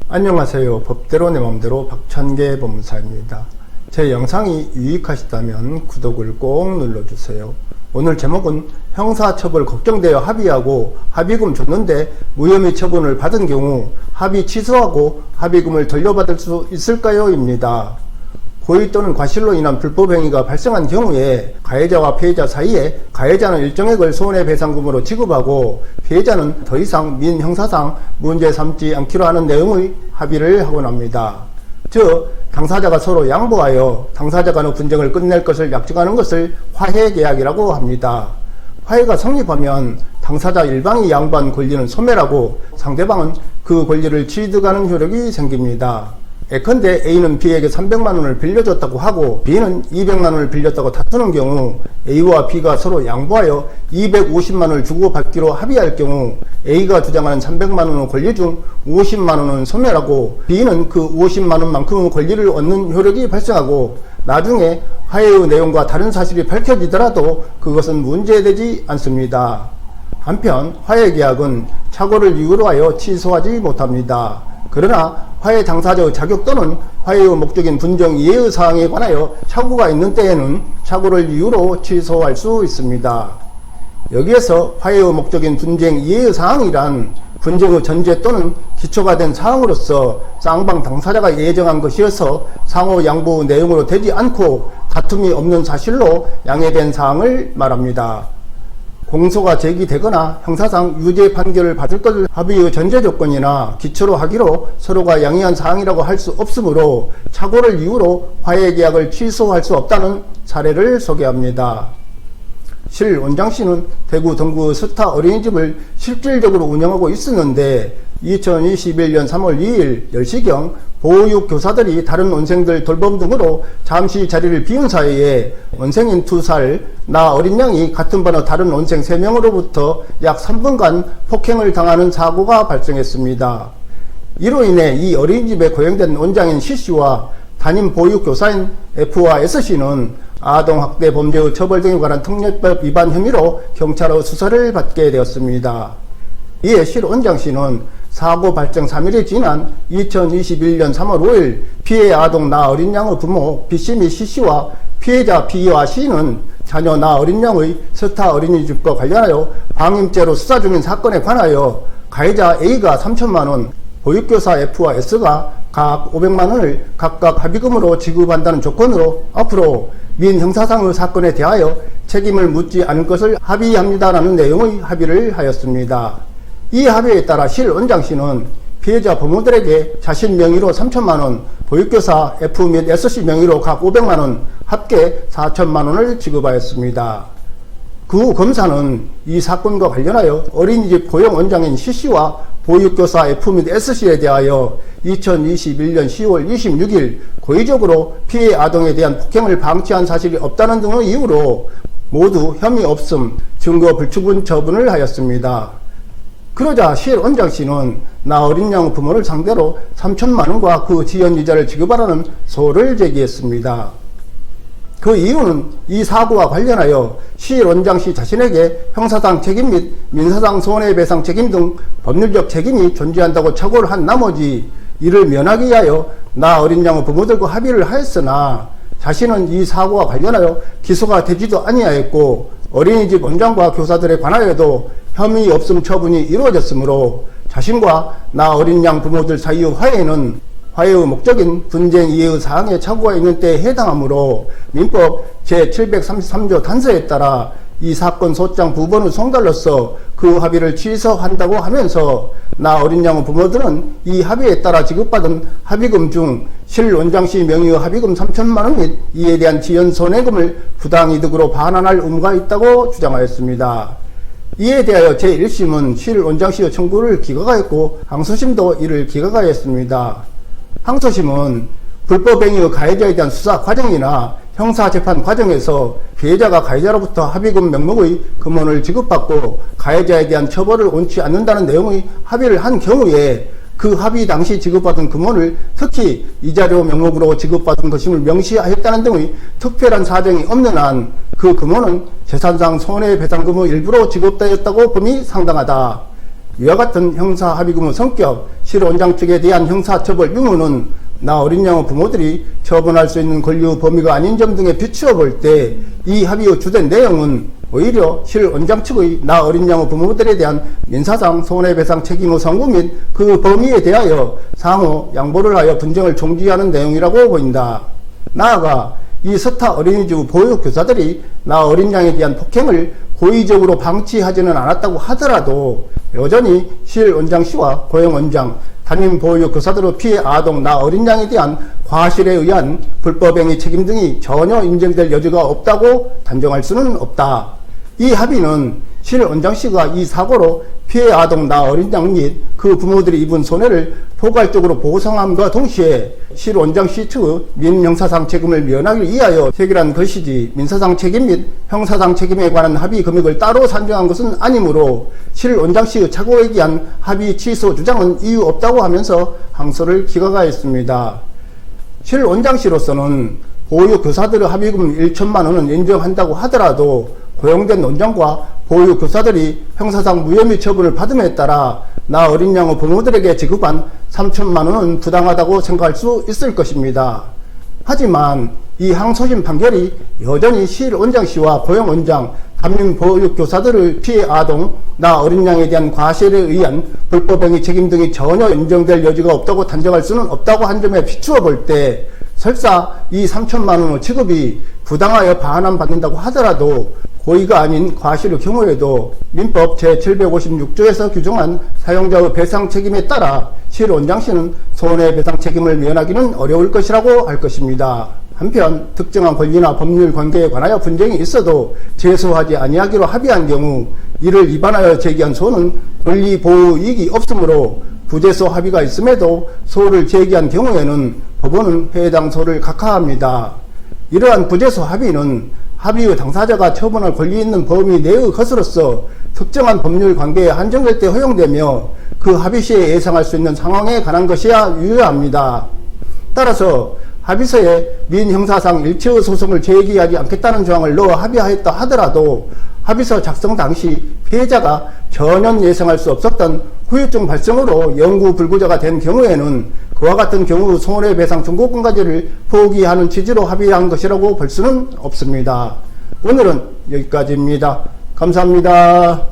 안녕하세요. 법대로 내 맘대로 박찬계 법무사입니다. 제 영상이 유익하시다면 구독을 꼭 눌러주세요. 오늘 제목은 형사처벌 걱정되어 합의하고 합의금 줬는데 무혐의 처분을 받은 경우 합의 취소하고 합의금을 돌려받을 수 있을까요? 입니다. 고의 또는 과실로 인한 불법행위가 발생한 경우에 가해자와 피해자 사이에 가해자는 일정액을 손해배상금으로 지급하고 피해자는 더 이상 민형사상 문제 삼지 않기로 하는 내용의 합의를 하곤 합니다. 즉 당사자가 서로 양보하여 당사자 간의 분쟁을 끝낼 것을 약정하는 것을 화해계약이라고 합니다. 화해가 성립하면 당사자 일방이 양보한 권리는 소멸하고 상대방은 그 권리를 취득하는 효력이 생깁니다. 예컨대 A는 B에게 300만원을 빌려줬다고 하고 B는 200만원을 빌렸다고 다투는 경우 A와 B가 서로 양보하여 250만원을 주고받기로 합의할 경우 A가 주장하는 300만원의 권리 중 50만원은 소멸하고 B는 그 50만원만큼의 권리를 얻는 효력이 발생하고 나중에 화해의 내용과 다른 사실이 밝혀지더라도 그것은 문제되지 않습니다. 한편 화해계약은 착오를 이유로 하여 취소하지 못합니다. 그러나 화해 당사자의 자격 또는 화해의 목적인 분쟁 이해의 사항에 관하여 착오가 있는 때에는 착오를 이유로 취소할 수 있습니다. 여기에서 화해의 목적인 분쟁 이해의 사항이란 분쟁의 전제 또는 기초가 된 사항으로서 쌍방 당사자가 예정한 것이어서 상호 양보 내용으로 되지 않고 다툼이 없는 사실로 양해된 사항을 말합니다. 공소가 제기되거나 형사상 유죄 판결을 받을 것을 합의의 전제 조건이나 기초로 하기로 서로가 양해한 사항이라고 할 수 없으므로 착오를 이유로 화해계약을 취소할 수 없다는 사례를 소개합니다. 실 원장씨는 대구 동구 스타 어린이집을 실질적으로 운영하고 있었는데 2021년 3월 2일 10시경 보육 교사들이 다른 원생들 돌봄 등으로 잠시 자리를 비운 사이에 원생인 2살 나 어린 양이 같은 반의 다른 원생 3명으로부터 약 3분간 폭행을 당하는 사고가 발생했습니다. 이로 인해 이 어린이집에 고용된 원장인 C씨와 담임 보육교사인 F와 S씨는 아동학대 범죄의 처벌 등에 관한 특례법 위반 혐의로 경찰의 수사를 받게 되었습니다. 이에 실 원장씨는 사고 발생 3일이 지난 2021년 3월 5일 피해 아동 나 어린 양의 부모 B씨 및 C씨와 피해자 B와 C는 자녀 나 어린 양의 스타 어린이집과 관련하여 방임죄로 수사 중인 사건에 관하여 가해자 A가 3천만원, 보육교사 F와 S가 각 500만원을 각각 합의금으로 지급한다는 조건으로 앞으로 민형사상의 사건에 대하여 책임을 묻지 않을 것을 합의합니다라는 내용의 합의를 하였습니다. 이 합의에 따라 실 원장씨는 피해자 부모들에게 자신 명의로 3천만원, 보육교사 F 및 S씨 명의로 각 500만원, 합계 4천만원을 지급하였습니다. 그 후 검사는 이 사건과 관련하여 어린이집 고용 원장인 C씨와 보육교사 F 및 S씨에 대하여 2021년 10월 26일 고의적으로 피해 아동에 대한 폭행을 방치한 사실이 없다는 등의 이유로 모두 혐의 없음, 증거 불충분 처분을 하였습니다. 그러자 실 원장씨는 나 어린 양 부모를 상대로 3천만원과 그 지연이자를 지급하라는 소를 제기했습니다. 그 이유는 이 사고와 관련하여 실 원장씨 자신에게 형사상 책임 및 민사상 손해배상 책임 등 법률적 책임이 존재한다고 착오를 한 나머지 이를 면하기 위하여 나 어린 양의 부모들과 합의를 하였으나 자신은 이 사고와 관련하여 기소가 되지도 아니하였고 어린이집 원장과 교사들에 관하여도 혐의 없음 처분이 이루어졌으므로 자신과 나 어린 양 부모들 사이의 화해는 화해의 목적인 분쟁 이해의 사항에 착오가 있는 때에 해당하므로 민법 제733조 단서에 따라 이 사건 소장 부본의 송달로서 그 합의를 취소한다고 하면서 나 어린 양의 부모들은 이 합의에 따라 지급받은 합의금 중 실 원장씨 명의의 합의금 3천만원 및 이에 대한 지연 손해금을 부당이득으로 반환할 의무가 있다고 주장하였습니다. 이에 대하여 제1심은 실 원장씨의 청구를 기각하였고 항소심도 이를 기각하였습니다. 항소심은 불법행위의 가해자에 대한 수사 과정이나 형사재판 과정에서 피해자가 가해자로부터 합의금 명목의 금원을 지급받고 가해자에 대한 처벌을 원치 않는다는 내용의 합의를 한 경우에 그 합의 당시 지급받은 금원을 특히 이자료 명목으로 지급받은 것임을 명시하였다는 등의 특별한 사정이 없는 한 그 금원은 재산상 손해배상금의 일부로 지급되었다고 봄이 상당하다. 이와 같은 형사합의금의 성격, 실원장 측에 대한 형사처벌 유무는 나 어린 양의 부모들이 처분할 수 있는 권리 범위가 아닌 점 등에 비추어 볼 때 이 합의의 주된 내용은 오히려 실원장 측의 나 어린 양의 부모들에 대한 민사상 손해배상 책임의 선고 및 그 범위에 대하여 상호 양보를 하여 분쟁을 종지하는 내용이라고 보인다. 나아가 이 스타 어린이집 보육교사들이 나 어린 양에 대한 폭행을 고의적으로 방치하지는 않았다고 하더라도 여전히 실원장 씨와 고영원장, 담임 보육교사들의 피해 아동 나 어린 양에 대한 과실에 의한 불법행위 책임 등이 전혀 인정될 여지가 없다고 단정할 수는 없다. 이 합의는 실원장 씨가 이 사고로 피해 아동 나 어린 양 및 그 부모들이 입은 손해를 포괄적으로 보상함과 동시에 실원장 씨 측의 민형사상 책임을 면하기 위하여 체결한 것이지 민사상 책임 및 형사상 책임에 관한 합의 금액을 따로 산정한 것은 아니므로 실원장 씨의 착오에 기한 합의 취소 주장은 이유 없다고 하면서 항소를 기각하였습니다. 실원장 씨로서는 보육교사들의 합의금 1천만 원은 인정한다고 하더라도 고용된 원장과 보육교사들이 형사상 무혐의 처분을 받음에 따라 나 어린 양의 부모들에게 지급한 3천만 원은 부당하다고 생각할 수 있을 것입니다. 하지만 이 항소심 판결이 여전히 실원장 씨와 고용원장, 담임 보육교사들의 피해 아동, 나 어린 양에 대한 과실에 의한 불법행위 책임 등이 전혀 인정될 여지가 없다고 단정할 수는 없다고 한 점에 비추어 볼 때 설사 이 3천만 원의 지급이 부당하여 반환받는다고 하더라도 고의가 아닌 과실의 경우에도 민법 제756조에서 규정한 사용자의 배상 책임에 따라 실원장 씨는 손해배상 책임을 면하기는 어려울 것이라고 할 것입니다. 한편 특정한 권리나 법률 관계에 관하여 분쟁이 있어도 제소하지 아니하기로 합의한 경우 이를 위반하여 제기한 소는 권리 보호 이익이 없으므로 부재소 합의가 있음에도 소를 제기한 경우에는 법원은 해당 소를 각하합니다. 이러한 부재소 합의는 합의의 당사자가 처분할 권리 있는 범위 내의 것으로서 특정한 법률 관계에 한정될 때 허용되며 그 합의 시에 예상할 수 있는 상황에 관한 것이야 유효합니다. 따라서 합의서에 민형사상 일체의 소송을 제기하지 않겠다는 조항을 넣어 합의하였다 하더라도 합의서 작성 당시 피해자가 전혀 예상할 수 없었던 후유증 발생으로 영구 불구자가 된 경우에는 그와 같은 경우 손해배상 청구권까지를 포기하는 취지로 합의한 것이라고 볼 수는 없습니다. 오늘은 여기까지입니다. 감사합니다.